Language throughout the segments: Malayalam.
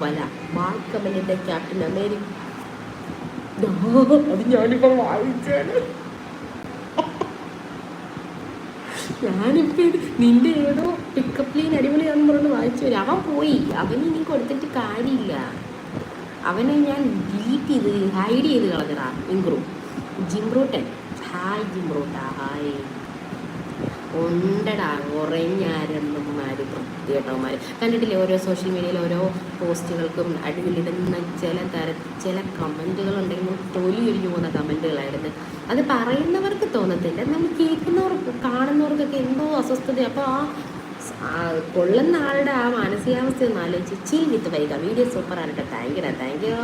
വല ബാൽക്കമലിന്റെ ക്യാപ്റ്റൻ അമേരിക്ക. അത് ഞാനിപ്പോ വായിച്ചാണ്. ഞാനിപ്പോ നിന്റെ ഏതോ പിക്കപ്പ് ലൈൻ അടിപൊളിയാണെന്ന് പറഞ്ഞ് വായിച്ചു വരും. അവൻ പോയി, അവന് ഇനി കൊടുത്തിട്ട് കാര്യമില്ല. അവനെ ഞാൻ ഡിലീറ്റ് ചെയ്ത് ഹൈഡ് ചെയ്ത് കളഞ്ഞതാ. ജിംറൂട്ടൻ. Hi ജിംറൂട്ടാ, hi. ഉണ്ടടാ കുറഞ്ഞാരന്മാർ വൃത്തികെട്ടവന്മാർ. കണ്ടിട്ടില്ലേ ഓരോ സോഷ്യൽ മീഡിയയിൽ ഓരോ പോസ്റ്റുകൾക്കും അടിയിലിടുന്ന ചില കമൻറ്റുകളുണ്ടെങ്കിൽ തൊലി ഒഴിഞ്ഞു പോകുന്ന കമൻറ്റുകളായിരുന്നു. അത് പറയുന്നവർക്ക് തോന്നത്തില്ല, നമ്മൾ കേൾക്കുന്നവർക്ക് കാണുന്നവർക്കൊക്കെ എന്തോ അസ്വസ്ഥത. അപ്പോൾ ആ കൊള്ളുന്ന ആളുടെ ആ മാനസികാവസ്ഥ ഒന്ന് ആലോചിച്ച് ചിൽ വിത്ത് വൈക. വീഡിയോ സൂപ്പറാണ് കേട്ടോ. Thank you.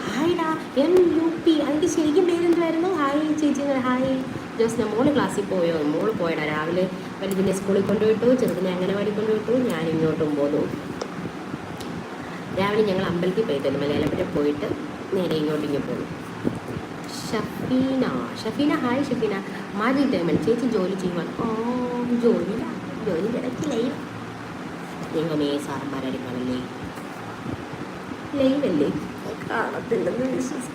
ഹായ്ഡാ MUP. അതിൻ്റെ ശരിക്കും പേരെന്തുമായിരുന്നു? ഹായ് ചേച്ചി. ഹായ് ജോസ്ന. മോള് ക്ലാസ്സിൽ പോയോ? മോള് പോയടാ. രാവിലെ വലുതിനെ സ്കൂളിൽ കൊണ്ടുവിട്ടു, ചെറുതിനെ അംഗനവാടി കൊണ്ടുവിട്ടു, ഞാൻ ഇങ്ങോട്ടും പോന്നു. രാവിലെ ഞങ്ങൾ അമ്പലത്തിൽ പോയിട്ടുണ്ട്, മലയാളപ്പുഴ പോയിട്ട് നേരെ ഇങ്ങോട്ടിങ്ങ് പോന്നു. ഷഫീന ഹായ് ഷഫീന. മാജി ഡയമണ്ട് ചേച്ചി ജോലി ചെയ്യുവാൻ. ജോലി കിടക്കില്ലേ? ദൈവമേ, സാറന്മാരടിക്കാണല്ലേ, ലൈവല്ലേ, കാണത്തില്ലെന്ന് വിശ്വസിക്കാം.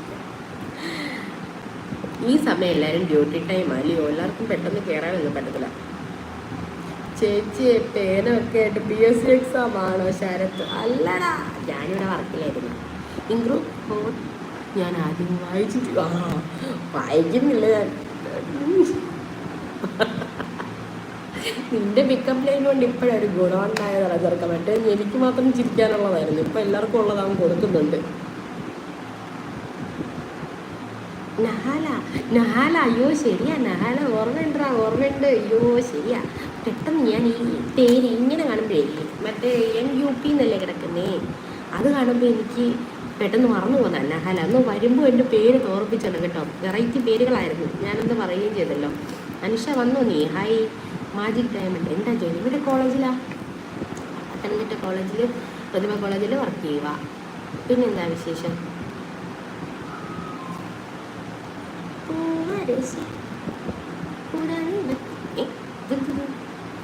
ഈ സമയം എല്ലാവരും ഡ്യൂട്ടി ടൈം അല്ലയോ, എല്ലാവർക്കും പെട്ടെന്ന് കയറാനൊന്നും പറ്റത്തില്ല. ചേച്ചി പേനൊക്കെ ആയിട്ട് PSC എക്സാം ആണോ ശരത്ത്? അല്ലടാ, ഞാനിവിടെ വർക്കിലായിരുന്നു. ഇംഗ്രൂ ഞാൻ ആദ്യം വായിച്ചിട്ട് വായിക്കുന്നില്ല ഞാൻ. നിന്റെ പിക്കപ്പ് ലൈൻ കൊണ്ട് ഇപ്പോഴൊരു ഗുണമുണ്ടായതാണ് ചെറുക്കം. മറ്റേ എനിക്ക് മാത്രം ചിരിക്കാനുള്ളതായിരുന്നു, ഇപ്പം എല്ലാവർക്കും ഉള്ളതാവും കൊടുക്കുന്നുണ്ട്. നഹാല അയ്യോ ശരിയാ, നഹാല ഓർമ്മയുണ്ട്. അയ്യോ ശരിയാ, പെട്ടെന്ന് ഞാൻ ഈ പേര് ഇങ്ങനെ കാണുമ്പോഴേ മറ്റേ MUP എന്നല്ലേ കിടക്കുന്നേ, അത് കാണുമ്പോൾ എനിക്ക് പെട്ടെന്ന് മറന്നു പോകുന്ന നഹാല. അന്ന് വരുമ്പോൾ എൻ്റെ പേര് തോർപ്പിച്ചല്ലോ കേട്ടോ. വെറൈറ്റി പേരുകളായിരുന്നു, ഞാനൊന്ന് പറയുകയും ചെയ്തല്ലോ. അനുഷ വന്നു നീ. ഹായ്. Magic diamond. എന്താ ജോലി? ഇവിടെ കോളേജിലാ, പത്തനംതിട്ട കോളേജിൽ, പ്രതിഭ കോളേജിൽ വർക്ക് ചെയ്യുക. പിന്നെന്താ വിശേഷം?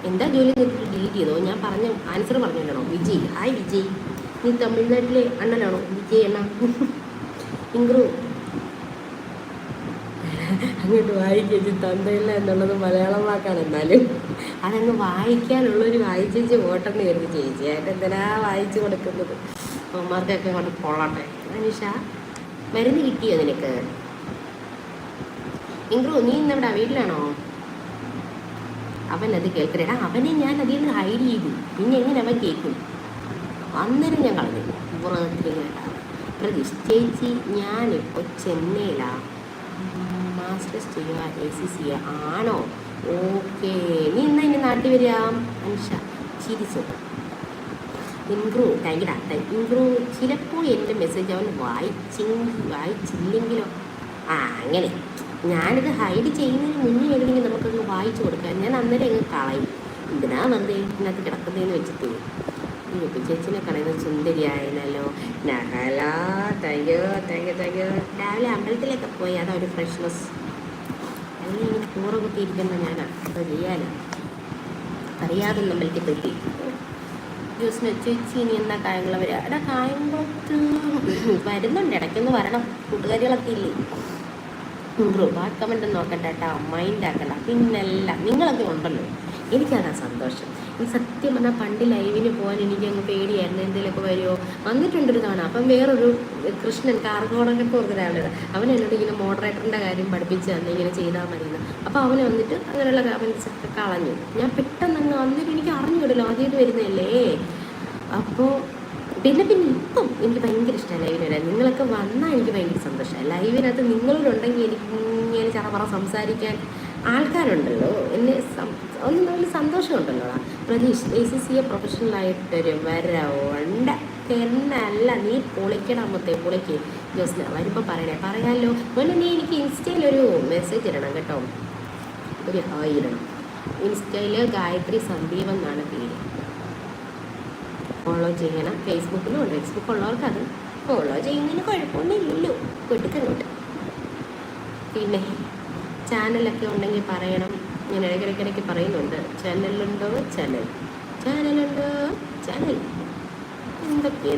എന്താ ജോലി ഡിലീറ്റ് ചെയ്തോ? ഞാൻ പറഞ്ഞ ആൻസർ പറഞ്ഞല്ലോ. വിജയ്. ഹായ് വിജയ്. നീ തമിഴ്നാട്ടിലെ അണ്ണനാണോ വിജയ് അണ്ണ? ഇംഗ്രൂ അങ്ങോട്ട് വായിക്കേച്ചി. തന്തയില്ല എന്നുള്ളത് മലയാളം വാക്കാണ്, എന്നാലും അതങ്ങ് വായിക്കാനുള്ളൊരു വായിച്ചേച്ചി വോട്ടെന്ന് കരുതി ചേച്ചി ആയിട്ട് എന്തിനാ വായിച്ചു കൊടുക്കുന്നത്? അമ്മമാർക്കൊക്കെ കൊണ്ട് കൊള്ളട്ടെ. അനിഷ മരുന്ന് കിട്ടിയോ നിനക്ക്? ഇംഗ്രൂ നീ ഇന്നെവിടാ, വീട്ടിലാണോ? അവൻ അത് കേൾക്കണേടാ, അവനെ ഞാൻ അതിൽ നിന്ന് ഹൈഡ് ചെയ്തു, പിന്നെ എങ്ങനെ അവൻ കേൾക്കും? അന്നേരം ഞാൻ കളഞ്ഞു. പ്രതീഷ് ചേച്ചി ഞാനിപ്പോൾ ചെന്നൈയിലാണ്, മാസ്റ്റേഴ്സ് ചെയ്യുക, ACC ആണോ? ഓക്കെ, നീ എന്നാ എൻ്റെ നാട്ടിൽ വരിക? അൻഷ ചിരിച്ചു. ഇംഗ്രൂ താങ്ക്യൂ. ഇംഗ്രൂ ചിലപ്പോൾ എൻ്റെ മെസ്സേജ് അവൻ വായിച്ചില്ലെങ്കിലോ? അങ്ങനെ ഞാനിത് ഹൈഡ് ചെയ്യുന്നതിന് മുന്നേ എവിടെയെങ്കിലും നമുക്കങ്ങ് വായിച്ചു കൊടുക്കാം. ഞാൻ അന്നേരം അങ്ങ് കളയും. എന്തിനാ വെറുതെ ഇതിനകത്ത് കിടക്കുന്നതെന്ന് വെച്ചിട്ട്. ഈ ചേച്ചിനെ പറയുന്നത് സുന്ദരിയായല്ലോ. Nahla thank you. രാവിലെ അമ്പലത്തിലൊക്കെ പോയി, അതാ ഒരു ഫ്രഷ്നെസ്. അല്ലെങ്കിൽ ഇങ്ങനെ കൂറ കുത്തിയിരിക്കുന്ന ഞാനാ, അത് ചെയ്യാനാ അറിയാതെ അമ്പലത്തിൽ പറ്റി. ജ്യൂസിന് ചേച്ചി ഇനി എന്നാ കായംകുളം വരിക? എടാ കായംകുളത്ത് വരുന്നുണ്ട്, ഇടയ്ക്കൊന്ന് വരണം, കൂട്ടുകാരികളൊക്കെ ഇല്ലേ. ബാഡ് കമൻറ്റ് നോക്കട്ടെ കേട്ടോ, മൈൻഡ് ആക്കണ്ട. പിന്നല്ല നിങ്ങളൊക്കെ ഉണ്ടല്ലോ, എനിക്കതാ സന്തോഷം. ഈ സത്യം പറഞ്ഞാൽ പണ്ട് ലൈവിന് പോകാൻ എനിക്കങ്ങ് പേടിയായിരുന്നു, എന്തെങ്കിലുമൊക്കെ വരുമോ. വന്നിട്ടുണ്ടൊരു തവണ. അപ്പം വേറൊരു കൃഷ്ണൻ കാർഗോടൊക്കെ ഓർത്തിട്ടാണ് അവൻ എന്നോട് ഇങ്ങനെ മോഡറേറ്ററിൻ്റെ കാര്യം പഠിപ്പിച്ച് തന്നെ ഇങ്ങനെ ചെയ്താൽ മതിയെന്ന്. അപ്പോൾ അവന് വന്നിട്ട് അങ്ങനെയുള്ള കമൻസൊക്കെ കളഞ്ഞു. ഞാൻ പെട്ടെന്ന് അങ്ങ് വന്നിട്ട് എനിക്ക് അറിഞ്ഞുവിടല്ലോ, ആദ്യമായിട്ട് വരുന്നതല്ലേ. അപ്പോൾ പിന്നെ ഇപ്പം എനിക്ക് ഭയങ്കര ഇഷ്ടമാണ് ലൈവിന് വരാൻ. നിങ്ങളൊക്കെ വന്നാൽ എനിക്ക് ഭയങ്കര സന്തോഷമാണ്. ലൈവിനകത്ത് നിങ്ങളോടുണ്ടെങ്കിൽ എനിക്ക് ഇങ്ങനെ ചറപറ സംസാരിക്കാൻ ആൾക്കാരുണ്ടല്ലോ, എന്നെ ഒന്ന് നല്ല സന്തോഷമുണ്ടല്ലോ. പ്രതീഷ് ACC പ്രൊഫഷണലായിട്ടൊരു വരവുണ്ട് എന്നല്ല, നീ പൊളിക്കണമത്തെ പൊളിക്ക്. ജോസ്ന വരുമ്പോൾ പറയാമല്ലോ. അതുപോലെ നീ എനിക്ക് ഇൻസ്റ്റയിലൊരു മെസ്സേജ് ഇടണം കേട്ടോ, ഒരു ഹായ് ഇടണം. ഇൻസ്റ്റയിൽ ഗായത്രി സന്ദീപ് എന്നാണ് പേര്. ഫോളോ ചെയ്യണം. ഫേസ്ബുക്കിലും ഉണ്ട്, ഫേസ്ബുക്ക് ഉള്ളവർക്ക് അത് ഫോളോ ചെയ്യുന്നതിന് കുഴപ്പമൊന്നുമില്ലല്ലോ, കൊടുക്കുന്നുണ്ട്. പിന്നെ ചാനലൊക്കെ ഉണ്ടെങ്കിൽ പറയണം. ഞാൻ ഇടയ്ക്കിടയ്ക്ക് പറയുന്നുണ്ട്, ചാനലുണ്ടോ? ചാനൽ എന്തൊക്കെയാണ്